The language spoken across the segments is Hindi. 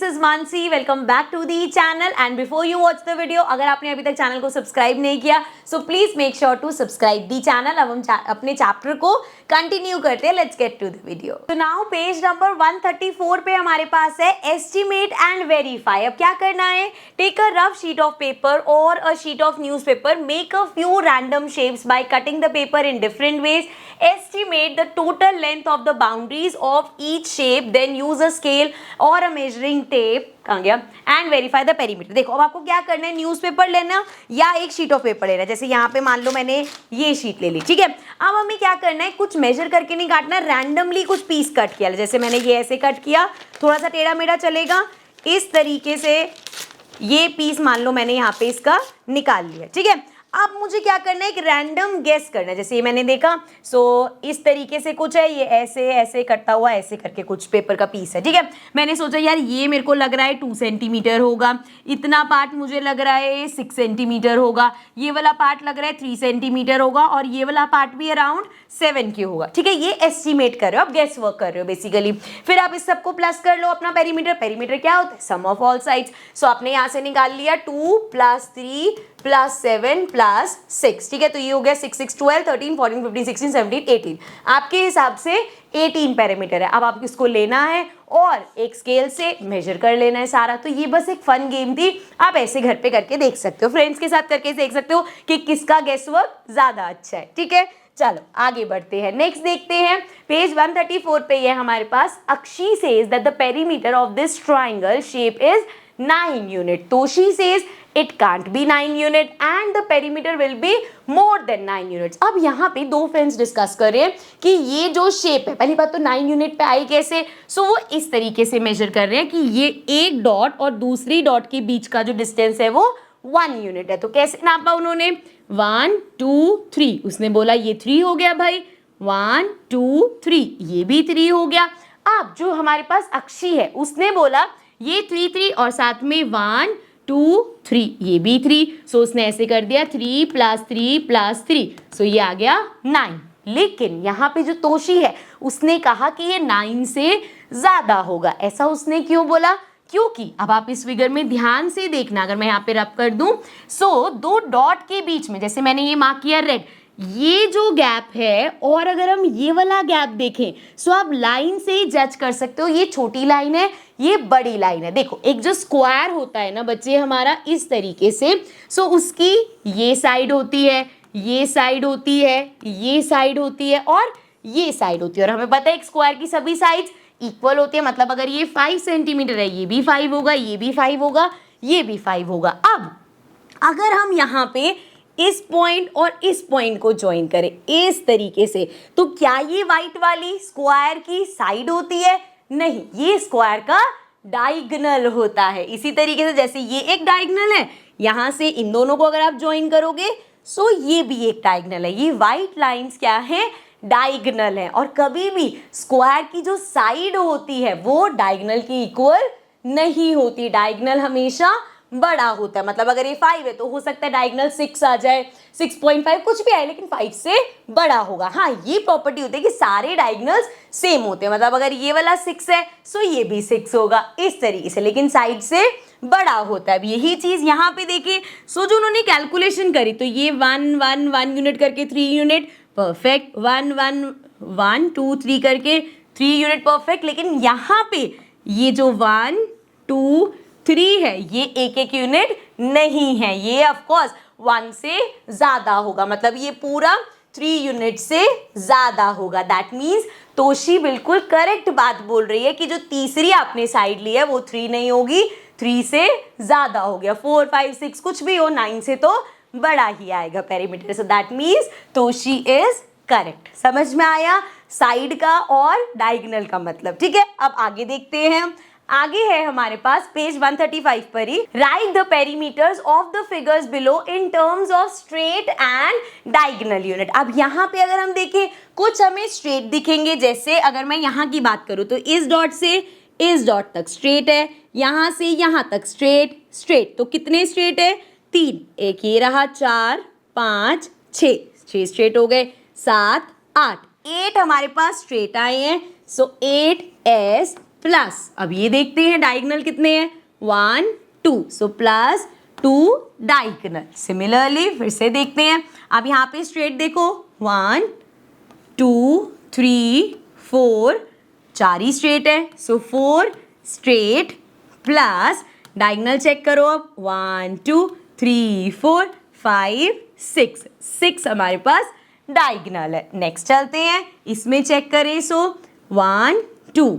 is Mansi. Welcome back to the channel. And before you watch the video, अगर आपने अभी तक चैनल को सब्सक्राइब नहीं किया, so please make sure to subscribe the channel. अब हम अपने चैप्टर को कंटिन्यू करते हैं. Let's get to the video. So now page number 134 पे हमारे पास है estimate and verify. अब क्या करना है? Take a rough sheet of paper or a sheet of newspaper. Make a few random shapes by cutting the paper in different ways. Estimate the total length of the boundaries of each shape. Then use a scale or a measuring tape. कहाँ गया? And verify the perimeter. देखो अब आपको क्या करना है, न्यूज़पेपर लेना या एक शीट ऑफ पेपर लेना. जैसे यहाँ पे मान लो मैंने ये शीट ले ली, ठीक है. अब हमें क्या करना है, कुछ मेजर करके नहीं काटना, रैंडमली कुछ पीस कट किया. जैसे मैंने ये ऐसे कट किया, थोड़ा सा टेढ़ा मेढ़ा चलेगा, इस तरीके से ये पीस मान लो मैंने यहाँ पे इसका निकाल लिया, ठीक है. अब मुझे क्या करना है, एक रैंडम गेस करना है. जैसे ये मैंने देखा, सो इस तरीके से कुछ है, ये ऐसे ऐसे कटता हुआ ऐसे करके कुछ पेपर का पीस है, ठीक है. मैंने सोचा यार ये मेरे को लग रहा है 2 सेंटीमीटर होगा, इतना पार्ट मुझे लग रहा है 6 सेंटीमीटर होगा, ये वाला पार्ट लग रहा है 3 सेंटीमीटर होगा और ये वाला पार्ट भी अराउंड 7 के होगा, ठीक है. ये एस्टिमेट कर रहे हो, आप गेस वर्क कर रहे हो बेसिकली. फिर आप इस सबको प्लस कर लो अपना पेरीमीटर. पेरीमीटर क्या होता है, सम ऑफ ऑल साइड्स. सो आपने यहाँ से निकाल लिया 2 + 3 + 7 + 6, ठीक है. तो ये हो गया 6 6 12 13 14 15 16 17 18. आपके हिसाब से 18 पैरामीटर है. अब आपको इसको लेना है और एक स्केल से मेजर कर लेना है सारा. तो ये बस एक फन गेम थी, आप ऐसे घर पे करके देख सकते हो, फ्रेंड्स के साथ करके देख सकते हो कि किसका गेस वर्क ज्यादा अच्छा है, ठीक है. चलो आगे बढ़ते हैं, नेक्स्ट देखते हैं. पेज 134 पे ये हमारे पास Akshi says that the perimeter of this triangle shape is 9 unit. Toshi says it can't be 9 unit and the perimeter will be more than 9 units. अब यहाँ पे दो फ्रेंड्स डिस्कस कर रहे हैं कि ये जो शेप है, पहली बात तो 9 यूनिट पे आई कैसे. सो वो इस तरीके से मेजर कर रहे हैं कि ये एक डॉट और दूसरी डॉट के बीच का जो डिस्टेंस है वो 1 यूनिट है. तो कैसे नापा उन्होंने, 1 2 3. उसने बोला ये 3 हो गया भाई, 1 2 3, ये भी 3 हो गया. अब जो हमारे पास अक्षी है उसने बोला ये 3 3 और साथ में 1 2 3, ये भी 3. सो उसने ऐसे कर दिया 3 + 3 + 3. सो ये आ गया 9. लेकिन यहाँ पे जो तोशी है उसने कहा कि ये 9 से ज्यादा होगा. ऐसा उसने क्यों बोला, क्योंकि अब आप इस फिगर में ध्यान से देखना, अगर मैं यहाँ पे रब कर दूं, सो दो डॉट के बीच में, जैसे मैंने ये मार्क किया रेड, ये जो गैप है और अगर हम ये वाला गैप देखें, सो आप लाइन से ही जज कर सकते हो ये छोटी लाइन है, ये बड़ी लाइन है. देखो एक जो स्क्वायर होता है ना बच्चे हमारा इस तरीके से, सो उसकी ये साइड होती है, ये साइड होती है, ये साइड होती है और ये साइड होती है. और हमें पता है एक स्क्वायर की सभी साइड्स इक्वल होती है. मतलब अगर ये 5 सेंटीमीटर है, ये भी 5 होगा, ये भी 5 होगा, ये भी 5 होगा. अब अगर हम यहाँ पे इस पॉइंट और इस पॉइंट को ज्वाइन करें इस तरीके से, तो क्या ये व्हाइट वाली स्क्वायर की साइड होती है, नहीं, ये स्क्वायर का डायगोनल होता है. इसी तरीके से जैसे ये एक डायगोनल है, यहां से इन दोनों को अगर आप ज्वाइन करोगे सो ये भी एक डायगोनल है. ये व्हाइट लाइंस क्या है, डायगोनल है. और कभी भी स्क्वायर की जो साइड होती है वो डायगोनल की इक्वल नहीं होती, डायगोनल हमेशा बड़ा होता है. मतलब अगर ये 5 है तो हो सकता है डायगोनल 6 आ जाए, 6.5 कुछ भी आए, लेकिन 5 से बड़ा होगा. हाँ, ये प्रॉपर्टी होती है कि सारे डायगोनल्स सेम होते हैं. मतलब अगर ये वाला 6 है सो ये भी 6 होगा इस तरीके से, लेकिन साइड से बड़ा होता है. अब यही चीज यहाँ पे देखिए, सो जो उन्होंने कैलकुलेशन करी तो ये 1 1 1 यूनिट करके 3 यूनिट परफेक्ट, 1 1 1 2 3 करके 3 यूनिट परफेक्ट. लेकिन यहाँ पे ये जो 1 2 3 है ये एक एक यूनिट नहीं है, ये ऑफ कोर्स 1 से ज्यादा होगा. मतलब ये पूरा 3 यूनिट से ज्यादा होगा. दैट मीन्स तोशी बिल्कुल करेक्ट बात बोल रही है कि जो तीसरी आपने साइड ली है वो 3 नहीं होगी, 3 से ज्यादा हो गया. 4 5 6 कुछ भी हो, 9 से तो बड़ा ही आएगा perimeter. So that means Toshi is correct. समझ में आया साइड का और डायगोनल का मतलब, ठीक है. अब आगे देखते हैं. आगे है हमारे पास पेज 135 पर ही, write the perimeters of the figures below in terms of straight and diagonal unit. अब यहाँ पे अगर हम देखें कुछ हमें स्ट्रेट दिखेंगे. जैसे अगर मैं यहाँ की बात करूँ तो इस डॉट से इस डॉट तक स्ट्रेट है, यहाँ से यहाँ तक स्ट्रेट स्ट्रेट. तो कितने स्ट्रेट है, 3. एक ये रहा, 4 5 6 स्ट्रेट हो गए, 7 8 8 हमारे पास स्ट्रेट आए हैं. सो 8 S प्लस, अब ये देखते हैं डायगोनल कितने हैं, 1 2, सो प्लस 2 डायगोनल। सिमिलरली फिर से देखते हैं, अब यहाँ पे स्ट्रेट देखो, 1 2 3 4, 4 ही स्ट्रेट है, सो 4 स्ट्रेट प्लस डायगोनल चेक करो अब, 1 2 3 4 5 6, 6 हमारे पास डायगोनल है। नेक्स्ट चलते हैं, इसमें चेक करें, सो 1 2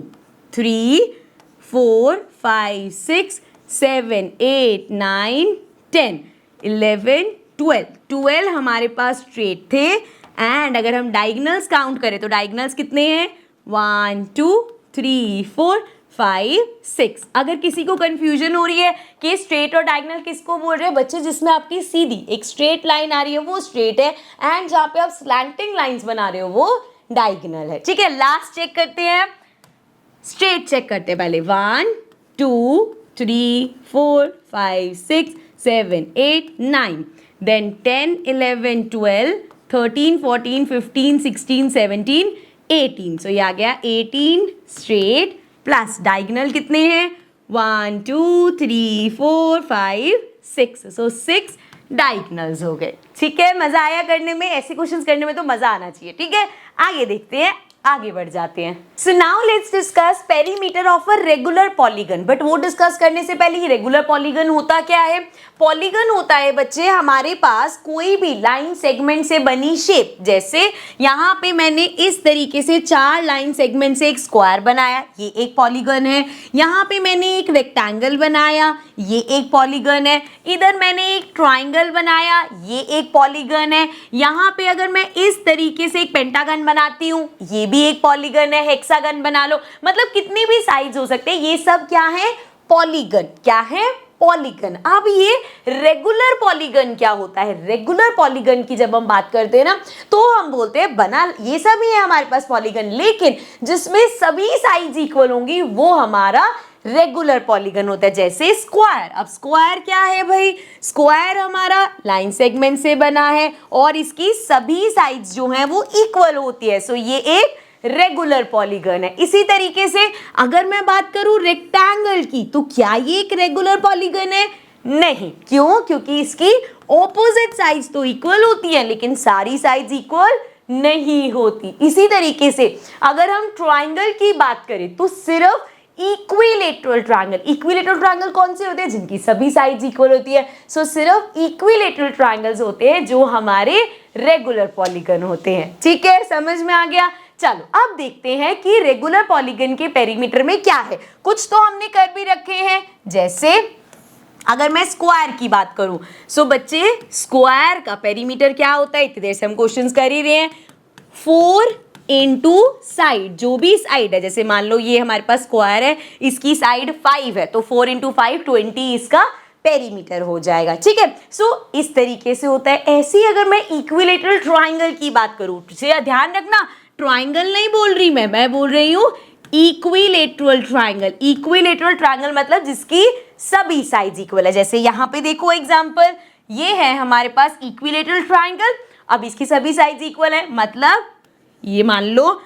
3 4 5 6 7 8 9 10 11 12, 12 हमारे पास स्ट्रेट थे। एंड अगर हम डायगोनल्स काउंट करें तो डायगोनल्स कितने हैं, 1 2 3 4 5 6। अगर किसी को कंफ्यूजन हो रही है कि स्ट्रेट और डायगोनल किसको बोल रहे हैं बच्चे, जिसमें आपकी सीधी एक स्ट्रेट लाइन आ रही है वो स्ट्रेट है, एंड जहाँ पे आप स्लैंटिंग लाइंस बना रहे हो वो डायगोनल है। ठीक है, लास्ट चेक करते हैं, स्ट्रेट चेक करते हैं पहले, 1 2 3 4 5 6 7 8 9, देन 10 11 12 13 14 15 16 17 18, सो ये आ गया 18 स्ट्रेट प्लस डायगोनल कितने हैं, 1 2 3 4 5 6, सो 6 डायगोनल्स हो गए। ठीक है, मजा आया करने में, ऐसे क्वेश्चंस करने में तो मजा आना चाहिए। ठीक है, आगे देखते हैं, आगे बढ़ जाते हैं। So now let's discuss perimeter of a regular polygon. But वो डिस्कस करने से पहले ये रेगुलर पॉलीगन होता क्या है? पॉलीगन होता है बच्चे हमारे पास कोई भी लाइन सेगमेंट से बनी शेप। जैसे यहाँ पे मैंने इस तरीके से 4 लाइन सेगमेंट से एक स्क्वायर बनाया, ये एक पॉलीगन है। यहाँ पे मैंने एक रेक्टेंगल बनाया, ये एक पॉलीगन है। इधर मैंने एक ट्राइंगल बनाया, ये एक पॉलीगन है। यहाँ पे अगर मैं इस तरीके से एक पेंटागन बनाती हूँ, ये भी एक पॉलीगन है। हेक्सागन बना लो, मतलब कितने भी साइज हो सकते हैं, ये सब क्या है? पॉलीगन। क्या है? पॉलीगन। अब ये रेगुलर पॉलीगन क्या होता है? रेगुलर पॉलीगन की जब हम बात करते हैं ना, तो हम बोलते हैं बना, ये सब ही है हमारे पास पॉलीगन, लेकिन जिसमें सभी साइज इक्वल होंगी वो हमारा रेगुलर पॉलीगन होता है। जैसे स्क्वायर। अब स्क्वायर क्या है भाई? स्क्वायर हमारा लाइन सेगमेंट से बना है और इसकी सभी साइड्स जो हैं वो इक्वल होती है, सो ये एक रेगुलर पॉलीगन है। इसी तरीके से अगर मैं बात करूं रेक्टेंगल की, तो क्या ये एक रेगुलर पॉलीगन है? नहीं। क्यों? क्योंकि इसकी ऑपोजिट साइड्स तो इक्वल होती है, लेकिन सारी साइड्स इक्वल नहीं होती। इसी तरीके से अगर हम ट्राइंगल की बात करें तो सिर्फ इक्विलेटरल ट्रायंगल। इक्विलेटरल ट्रायंगल कौन से होते हैं? जिनकी सभी साइड्स इक्वल होती है। सो सिर्फ इक्विलेटरल ट्रायंगल्स होते हैं जो हमारे रेगुलर पॉलीगन होते हैं। ठीक है, समझ में आ गया? चलो अब देखते हैं कि रेगुलर पॉलीगन के पेरीमीटर में क्या है। कुछ तो हमने कर भी रखे हैं, जैसे अगर मैं स्क्वायर की बात करूं, सो बच्चे स्क्वायर का पेरीमीटर क्या होता है? इतनी देर से हम क्वेश्चंस कर ही रहे हैं। 4 इंटू साइड, जो भी साइड है, जैसे मान लो ये हमारे पास स्क्वायर है, इसकी साइड 5 है, तो 4 इंटू 5 20 इसका पेरीमीटर हो जाएगा। ठीक है, सो इस तरीके से होता है। ऐसे ही अगर मैं इक्विलेटरल ट्राइंगल की बात करूं, ध्यान रखना ट्राइंगल नहीं बोल रही मैं बोल रही हूं इक्विलेटरल ट्राइंगल। इक्विलेटरल ट्राइंगल मतलब जिसकी सभी साइड्स इक्वल है। जैसे यहाँ पे देखो एग्जांपल, ये है हमारे पास इक्विलेटरल ट्राइंगल। अब इसकी सभी साइड्स इक्वल है, मतलब ये मान लो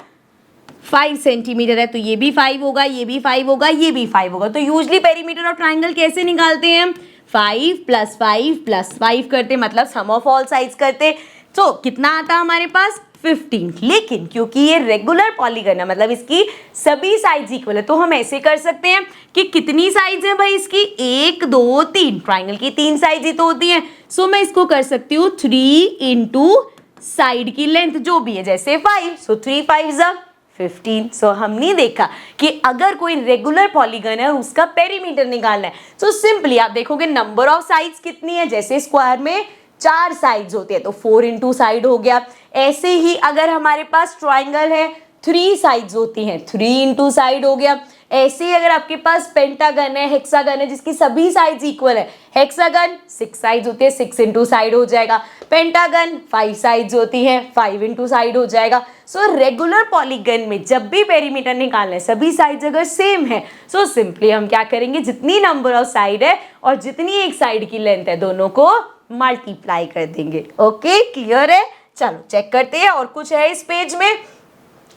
5 सेंटीमीटर है, तो ये भी 5 होगा, ये भी 5 होगा, ये भी 5 होगा। तो यूजली पेरीमीटर ऑफ ट्राइंगल कैसे निकालते हैं? 5 + 5 + 5 करते, मतलब सम ऑफ ऑल साइड्स करते। तो कितना आता हमारे पास? 15। लेकिन क्योंकि ये रेगुलर पॉलीगन है, मतलब इसकी सभी साइड्स इक्वल है, तो हम ऐसे कर सकते हैं कि कितनी साइड्स हैं भाई इसकी? 1 2 3। ट्राइंगल की 3 साइड्स ही तो होती हैं। सो मैं इसको कर सकती हूँ 3 इंटू साइड की लेंथ जो भी है, जैसे 5, सो 3 5 15। सो हमने देखा कि अगर कोई रेगुलर पॉलीगन है और उसका पेरीमीटर निकालना है, तो सिंपली आप देखोगे नंबर ऑफ साइड्स कितनी है। जैसे स्क्वायर में 4 साइड्स होती है, तो 4 इंटू साइड हो गया। ऐसे ही अगर हमारे पास ट्राइंगल है, 3 साइड्स होती हैं, 3 इंटू साइड हो गया। ऐसे ही अगर आपके पास पेंटागन है, हेक्सागन है, जिसकी सभी साइड्स इक्वल है, हेक्सागन 6 साइड्स होती है, 6 इंटू साइड हो जाएगा। पेंटागन 5 साइड्स होती है, 5 इंटू साइड हो जाएगा। सो रेगुलर पॉलीगन में जब भी पेरीमीटर निकालना है, सभी साइड्स अगर सेम है, सो सिंपली हम क्या करेंगे, जितनी नंबर ऑफ साइड है और जितनी एक साइड की लेंथ है, दोनों को मल्टीप्लाई कर देंगे। ओके, क्लियर है? चलो चेक करते हैं और कुछ है इस पेज में।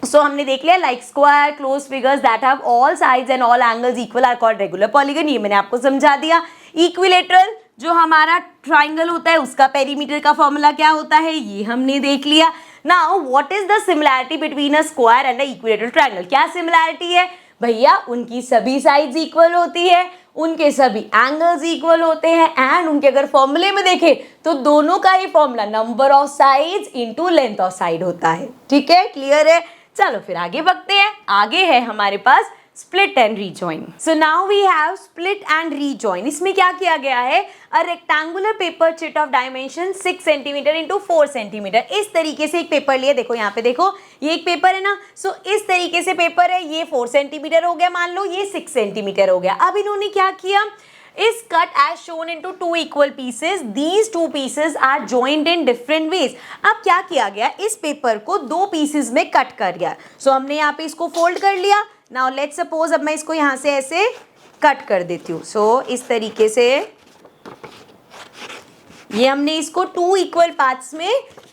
सो हमने देख लिया like square close figures that have all sides and all angles equal are called regular polygon, ये मैंने आपको समझा दिया। इक्विलेटरल जो हमारा ट्राइंगल होता है उसका पेरीमीटर का फॉर्मूला क्या होता है ये हमने देख लिया। Now what is the similarity between a square and a equilateral triangle, क्या सिमिलैरिटी है भैया, उनकी सभी साइड्स इक्वल होती है, उनके सभी एंगल्स इक्वल होते हैं एंड उनके अगर फॉर्मूले में देखें तो दोनों का ही formula number of sides into length of side होता है। ठीक है, क्लियर है। चलो फिर आगे बढ़ते हैं। आगे है हमारे पास split and rejoin. So now we have split and rejoin. इसमें क्या किया गया है, a rectangular paper sheet of dimension 6 centimetre into 4 centimetre. इस तरीके से एक पेपर लिया, देखो यहाँ पे देखो ये एक पेपर है ना, सो इस तरीके से पेपर है, ये 4 सेंटीमीटर हो गया, मान लो ये 6 सेंटीमीटर हो गया। अब इन्होंने क्या किया, is cut as shown into two equal pieces. These two pieces are joined in different ways. अब क्या किया गया, इस पेपर को दो पीसेस में कट कर गया। सो हमने यहाँ पे इसको फोल्ड कर लिया। नाउ लेट्स सपोज अब मैं इसको यहाँ से ऐसे कट कर देती हूँ। सो इस तरीके से ये हमने इसको 2 इक्वल पार्ट्स में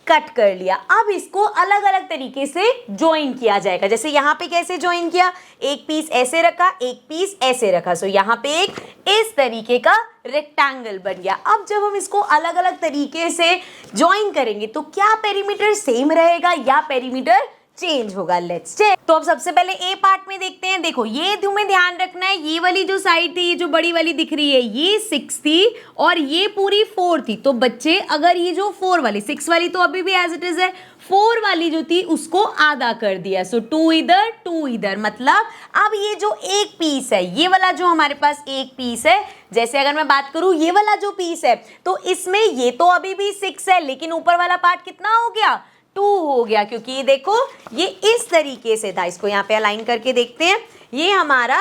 कट कर लिया। अब इसको अलग अलग तरीके से ज्वाइन किया जाएगा। जैसे यहाँ पे कैसे ज्वाइन किया, एक पीस ऐसे रखा, एक पीस ऐसे रखा, सो यहाँ पे एक इस तरीके का रेक्टेंगल बन गया। अब जब हम इसको अलग अलग तरीके से ज्वाइन करेंगे तो क्या पेरीमीटर सेम रहेगा या पेरीमीटर चेंज होगा, लेट्स चेक। तो अब सबसे पहले ए पार्ट में देखते हैं। देखो ये तुम्हें ध्यान रखना है, ये वाली जो साइड थी, ये जो बड़ी वाली दिख रही है, ये 6 थी और ये पूरी 4 थी। तो बच्चे अगर ये जो 4 वाली, 6 वाली तो अभी भी एज इट इज है, 4 वाली जो थी उसको आधा कर दिया। सो 2 इधर 2 इधर, मतलब अब ये जो एक पीस है, ये वाला जो हमारे पास एक पीस है, जैसे अगर मैं बात करूं ये वाला जो पीस है तो इसमें ये तो अभी भी 6 है, लेकिन ऊपर वाला पार्ट कितना हो गया, 2 हो गया, क्योंकि ये देखो ये इस तरीके से था। इसको यहाँ पे अलाइन करके देखते हैं, ये हमारा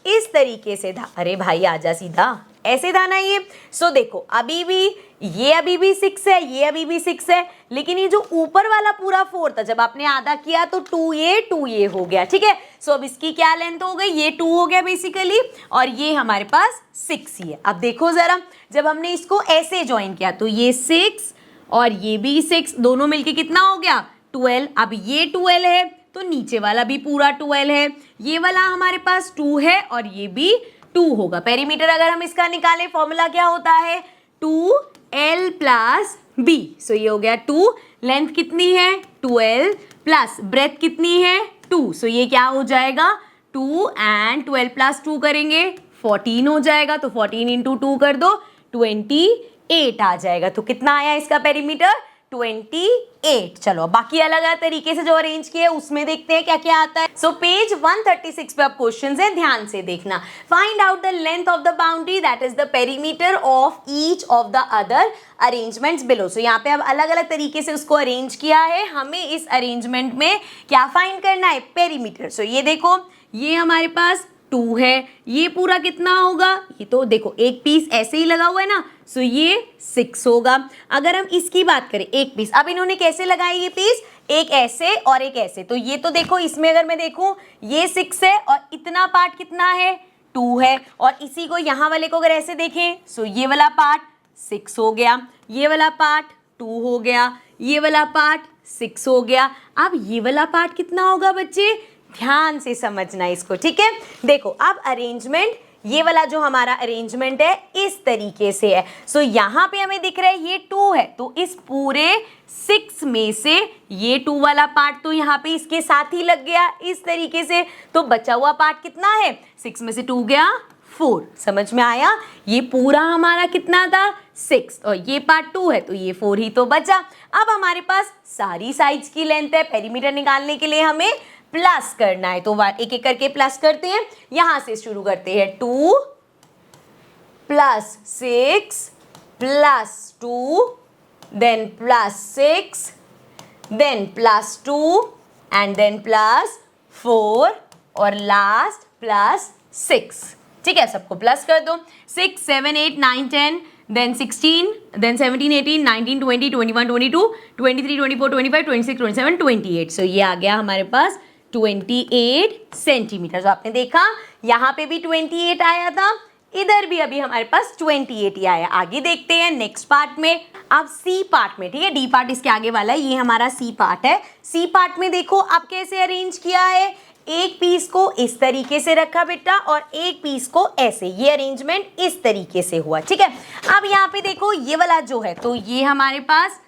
इस तरीके से था। अरे भाई आजा सीधा, ऐसे था ना ये। सो देखो अभी भी ये 6 है, ये अभी भी 6 है, लेकिन ये जो ऊपर वाला पूरा 4 था, जब आपने आधा किया तो 2 ये हो गया। ठीक है, सो अब इसकी क्या लेंथ हो गई, ये 2 हो गया बेसिकली, और ये हमारे पास 6 ही है। अब देखो जरा, जब हमने इसको ऐसे ज्वाइन किया तो ये 6 और ये भी 6, दोनों मिलके कितना हो गया, 12। अब ये 12 है तो नीचे वाला भी पूरा 12 है, ये वाला हमारे पास 2 है और ये भी 2 होगा। पेरीमीटर अगर हम इसका निकालें, फॉर्मूला क्या होता है, 2l प्लस b। सो ये हो गया 2, लेंथ कितनी है 12 प्लस ब्रेथ कितनी है 2। सो ये क्या हो जाएगा, 2 एंड 12 प्लस 2 करेंगे 14 हो जाएगा। तो 14 इंटू 2 कर दो, 28 आ जाएगा। तो कितना आया इसका पेरीमीटर, 28। चलो बाकी अलग अलग तरीके से जो अरेंज किए उसमें देखते हैं क्या क्या आता है। सो पेज 136 पे अब क्वेश्चन है, ध्यान से देखना। Find out the length of the boundary that is the perimeter of each of the other arrangements below. So यहाँ पे अब अलग अलग तरीके से उसको अरेंज किया है, हमें इस अरेंजमेंट में क्या फाइंड करना है, पेरीमीटर। सो ये देखो, ये हमारे पास 2 है, ये पूरा कितना होगा, ये तो देखो एक पीस ऐसे ही लगा हुआ है ना, सो ये 6 होगा। अगर हम इसकी बात करें, एक पीस, अब इन्होंने कैसे लगाई ये पीस, एक ऐसे और एक ऐसे, तो ये तो देखो इसमें अगर मैं देखूं ये 6 है और इतना पार्ट कितना है 2 है, और इसी को यहाँ वाले को अगर ऐसे देखें, सो ये वाला पार्ट 6 हो गया, ये वाला पार्ट 2 हो गया, ये वाला पार्ट 6 हो गया। अब ये वाला पार्ट कितना होगा बच्चे, ध्यान से समझना इसको, ठीक है। देखो अब अरेंजमेंट, ये वाला जो हमारा अरेंजमेंट है इस तरीके से है। सो यहाँ पे हमें दिख रहा है ये 2 है, तो इस पूरे 6 में से ये 2 वाला पार्ट तो यहाँ पे इसके साथ ही लग गया इस तरीके से, तो बचा हुआ पार्ट कितना है, 6 में से 2 गया 4। समझ में आया, ये पूरा हमारा कितना था 6 और ये पार्ट 2 है, तो ये 4 ही तो बचा। अब हमारे पास सारी साइड्स की लेंथ है, पेरीमीटर निकालने के लिए हमें प्लस करना है, तो एक एक करके प्लस करते हैं। यहां से शुरू करते हैं, 2 plus 6 plus 2 then plus 6 then plus 2 and then plus 4 और लास्ट प्लस 6। ठीक है, सबको प्लस कर दो, 6 7 8 9 10 then 16 then 17 18 19 20 21 22 23 24 25 26 27 28। सो ये आ गया हमारे पास 28 सेंटीमीटर। तो आपने देखा यहाँ पे भी 28 आया था, इधर भी अभी हमारे पास 28 ही आया। आगे देखते हैं नेक्स्ट पार्ट में। अब सी पार्ट में, ठीक है, डी पार्ट इसके आगे वाला है, ये हमारा सी पार्ट है। सी पार्ट में देखो अब कैसे अरेंज किया है, एक पीस को इस तरीके से रखा बेटा और एक पीस को ऐसे, ये अरेंजमेंट इस तरीके से हुआ, ठीक है। अब यहाँ पे देखो ये वाला जो है, तो ये हमारे पास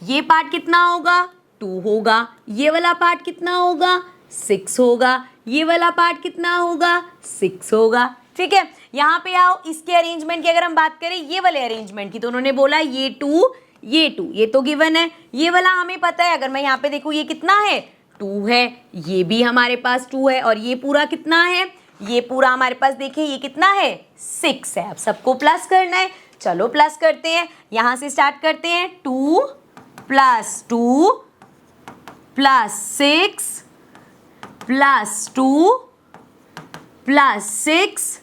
ये पार्ट कितना होगा, 2 होगा, ये वाला पार्ट कितना होगा, 6 होगा, ये वाला पार्ट कितना होगा, 6 होगा, ठीक है। यहाँ पे आओ, इसके अरेंजमेंट की अगर हम बात करें, ये वाले अरेंजमेंट की, तो उन्होंने बोला ये 2 ये 2, ये तो गिवन है, ये वाला हमें पता है। अगर मैं यहाँ पे देखूँ ये कितना है, 2 है, ये भी हमारे पास 2 है, और ये पूरा कितना है, ये पूरा हमारे पास देखिए ये कितना है, 6 है। अब सबको प्लस करना है, चलो प्लस करते हैं, यहाँ से स्टार्ट करते हैं। 2 + 2 + 6 + 2 + 6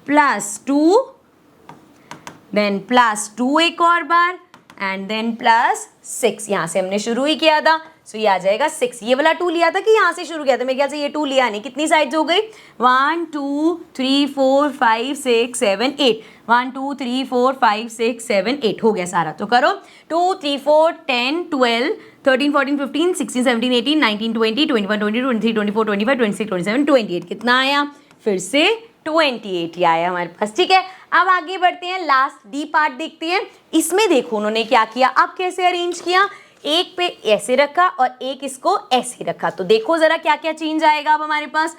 + 2 देन +2 एक और बार एंड देन +6। यहाँ से हमने शुरू ही किया था, सो ये आ जाएगा 6। ये वाला 2 लिया था कि यहाँ से शुरू किया था, मेरे ख्याल से ये 2 लिया नहीं। कितनी साइड्स हो गई, 1 2 3 4 5 6 7 8, 1 2 3 4 5 6 7 8 हो गया सारा। तो करो 2 3 4 10 12 13 14 15 16 17 18 19 20 21 22 23 24 25 26 27 28। कितना आया, फिर से 28 ही आया हमारे पास, ठीक है। अब आगे बढ़ते हैं, लास्ट डी पार्ट देखते हैं। इसमें देखो उन्होंने क्या किया, अब कैसे अरेंज किया, एक पे ऐसे रखा और एक इसको ऐसे रखा। तो देखो जरा क्या क्या चेंज आएगा अब हमारे पास।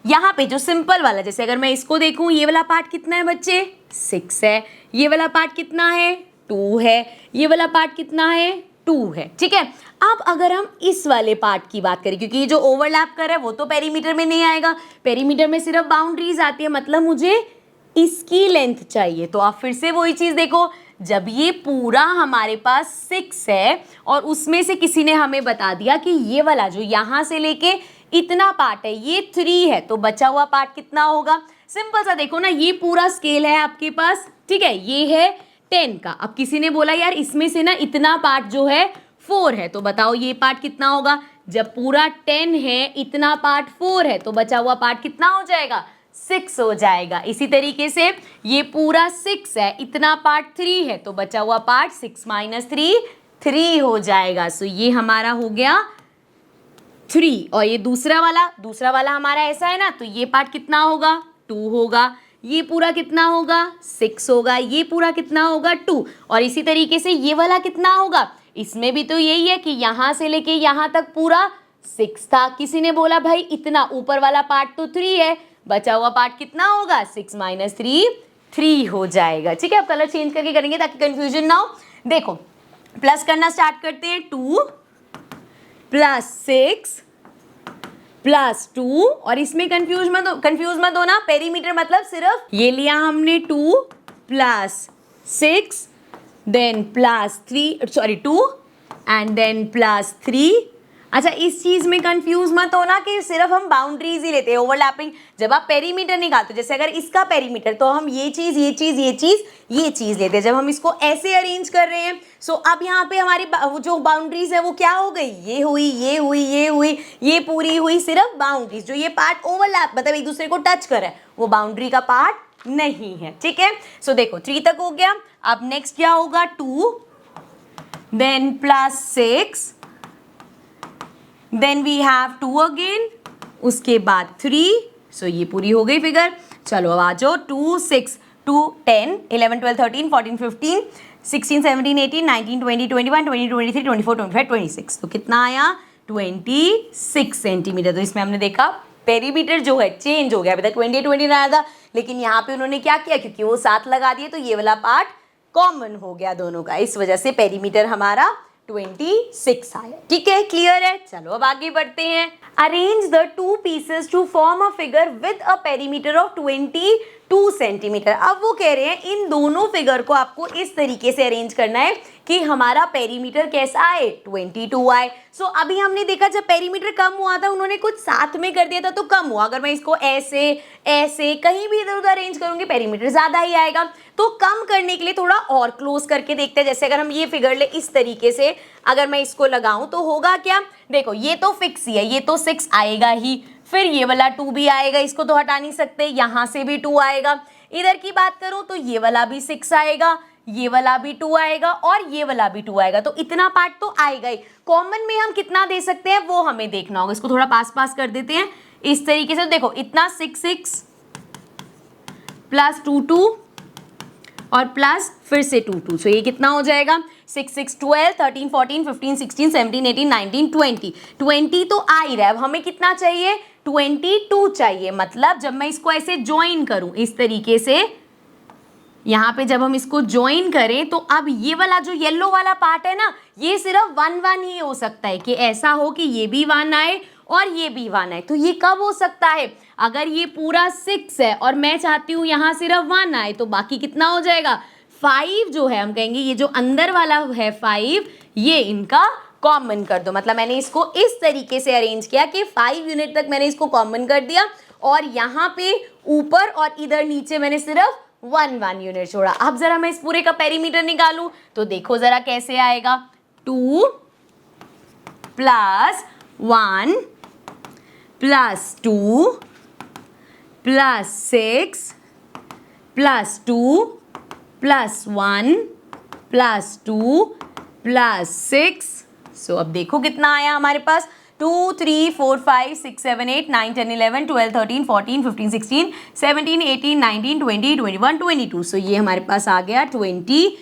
यहाँ पे जो सिंपल वाला, जैसे अगर मैं इसको देखूं, ये वाला पार्ट कितना है बच्चे, 6 है, ये वाला पार्ट कितना है, 2 है, ये वाला पार्ट कितना है, 2 है, ठीक है। अब अगर हम इस वाले पार्ट की बात करें, क्योंकि ये जो ओवरलैप कर रहा है वो तो पेरीमीटर में नहीं आएगा, पेरीमीटर में सिर्फ बाउंड्रीज आती है, मतलब मुझे इसकी लेंथ चाहिए। तो आप फिर से वही चीज देखो, जब ये पूरा हमारे पास 6 है और उसमें से किसी ने हमें बता दिया कि ये वाला जो यहाँ से लेके इतना पार्ट है ये 3 है, तो बचा हुआ पार्ट कितना होगा। सिंपल सा देखो ना, ये पूरा स्केल है आपके पास, ठीक है, ये है 10 का। अब किसी ने बोला यार इसमें से ना इतना पार्ट जो है 4 है, तो बताओ ये पार्ट कितना होगा। जब पूरा 10 है, इतना पार्ट 4 है, तो बचा हुआ पार्ट कितना हो जाएगा, 6 हो जाएगा। इसी तरीके से ये पूरा 6 है, इतना पार्ट 3 है, तो बचा हुआ पार्ट 6 - 3 3 हो जाएगा। सो ये हमारा हो गया 3। और ये दूसरा वाला हमारा ऐसा है ना, तो ये पार्ट कितना होगा, 2 होगा, ये पूरा कितना होगा, 6 होगा, ये पूरा कितना होगा, 2। और इसी तरीके से ये वाला कितना होगा, इसमें भी तो यही है कि यहाँ से लेके यहाँ तक पूरा 6 था। किसी ने बोला भाई इतना ऊपर वाला पार्ट तो 3 है, बचा हुआ पार्ट कितना होगा, 6 - 3 3 हो जाएगा, ठीक है। अब कलर चेंज करके करेंगे ताकि कंफ्यूजन ना हो। देखो प्लस करना स्टार्ट करते हैं, 2 + 6 + 2, और इसमें कंफ्यूज मत हो ना, पेरीमीटर मतलब सिर्फ ये लिया हमने 2 + 6 देन +2 एंड देन +3। अच्छा इस चीज में कंफ्यूज मत होना कि सिर्फ हम बाउंड्रीज ही लेते हैं, ओवरलैपिंग। जब आप पेरीमीटर निकालते हो, जैसे अगर इसका पेरीमीटर, तो हम ये चीज लेते हैं। जब हम इसको ऐसे अरेंज कर रहे हैं, सो अब यहाँ पे हमारी जो बाउंड्रीज है वो क्या हो गई, ये हुई, ये हुई, ये हुई, ये पूरी हुई सिर्फ बाउंड्रीज। जो ये पार्ट ओवरलैप मतलब एक दूसरे को टच कर रहा है, वो बाउंड्री का पार्ट नहीं है, ठीक है। सो देखो 3 तक हो गया। अब नेक्स्ट क्या होगा, 2 then +6 then we have 2 again, उसके बाद 3। सो ये पूरी हो गई फिगर। चलो अब आ जाओ, 2 6 2 10 11 12 13 14 15 16 17 18 19 20 21 22 23 24 25 26। तो कितना आया, 26 सेंटीमीटर। तो इसमें हमने देखा पेरीमीटर जो है चेंज हो गया। अभी तक 20 आया था, लेकिन यहाँ पे उन्होंने क्या किया, क्योंकि वो 7 लगा दिए, तो ये वाला पार्ट कॉमन हो गया दोनों का, इस वजह से पेरीमीटर हमारा 26 आया, ठीक है, क्लियर है। चलो अब आगे बढ़ते हैं। Arrange the 2 pieces to form a figure with a perimeter of 22 centimetre. अब वो कह रहे हैं इन दोनों फिगर को आपको इस तरीके से अरेंज करना है कि हमारा पेरीमीटर कैसा आए, 22 आए। सो अभी हमने देखा जब पेरीमीटर कम हुआ था, उन्होंने कुछ साथ में कर दिया था तो कम हुआ। अगर मैं इसको ऐसे ऐसे कहीं भी इधर उधर अरेंज करूंगी, पेरीमीटर ज्यादा ही आएगा। तो कम करने के लिए थोड़ा और क्लोज करके देखते हैं। जैसे अगर हम ये फिगर ले इस तरीके से, अगर मैं इसको लगाऊं तो होगा क्या, देखो ये तो फिक्स ही है, ये तो 6 आएगा ही। फिर ये वाला 2 भी आएगा, इसको तो हटा नहीं सकते, यहाँ से भी 2 आएगा। इधर की बात करूं तो ये वाला भी 6 आएगा, ये वाला भी 2 आएगा और ये वाला भी 2 आएगा, तो इतना पार्ट तो आएगा ही। कॉमन में हम कितना दे सकते हैं वो हमें देखना होगा। इसको थोड़ा पास पास कर देते हैं इस तरीके से। देखो इतना 6 6 प्लस 2 2 और प्लस फिर से 2 2, सो ये कितना हो जाएगा 6 6 12 13 14 15 16 17 18 19 20 20 तो आ ही रहा है। अब हमें कितना चाहिए 22 चाहिए। मतलब जब मैं इसको ऐसे ज्वाइन करूं इस तरीके से, यहाँ पे जब हम इसको ज्वाइन करें तो अब ये वाला जो येलो वाला पार्ट है ना, ये सिर्फ 1 1 ही हो सकता है कि ऐसा हो कि ये भी 1 आए और ये भी 1 आए। तो ये कब हो सकता है, अगर ये पूरा 6 है और मैं चाहती हूँ यहाँ सिर्फ 1 आए, तो बाकी कितना हो जाएगा 5 जो है, हम कहेंगे ये जो अंदर वाला है 5, ये इनका कॉमन कर दो। मतलब मैंने इसको इस तरीके से अरेंज किया कि 5 यूनिट तक मैंने इसको कॉमन कर दिया और यहाँ पे ऊपर और इधर नीचे मैंने सिर्फ 1 1 यूनिट छोड़ा। अब जरा मैं इस पूरे का पेरीमीटर निकालूं तो देखो जरा कैसे आएगा, 2 plus 1 plus 2 plus 6 plus 2 plus 1 plus 2 plus 6। सो अब देखो कितना आया हमारे पास, 2 3 4 5 6 7 8 9 10 11 12 13 14 15 16 17 18 19 20 21 22। सो ये हमारे पास आ गया 22।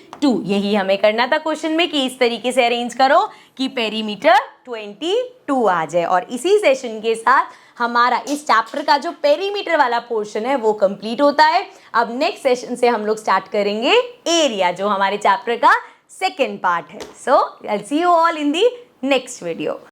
यही हमें करना था क्वेश्चन में कि इस तरीके से अरेंज करो कि पेरीमीटर 22 आ जाए। और इसी सेशन के साथ हमारा इस चैप्टर का जो पेरीमीटर वाला पोर्शन है वो कंप्लीट होता है। अब नेक्स्ट सेशन से हम लोग स्टार्ट करेंगे एरिया, जो हमारे चैप्टर का सेकेंड पार्ट है। So I will see you all in the next video.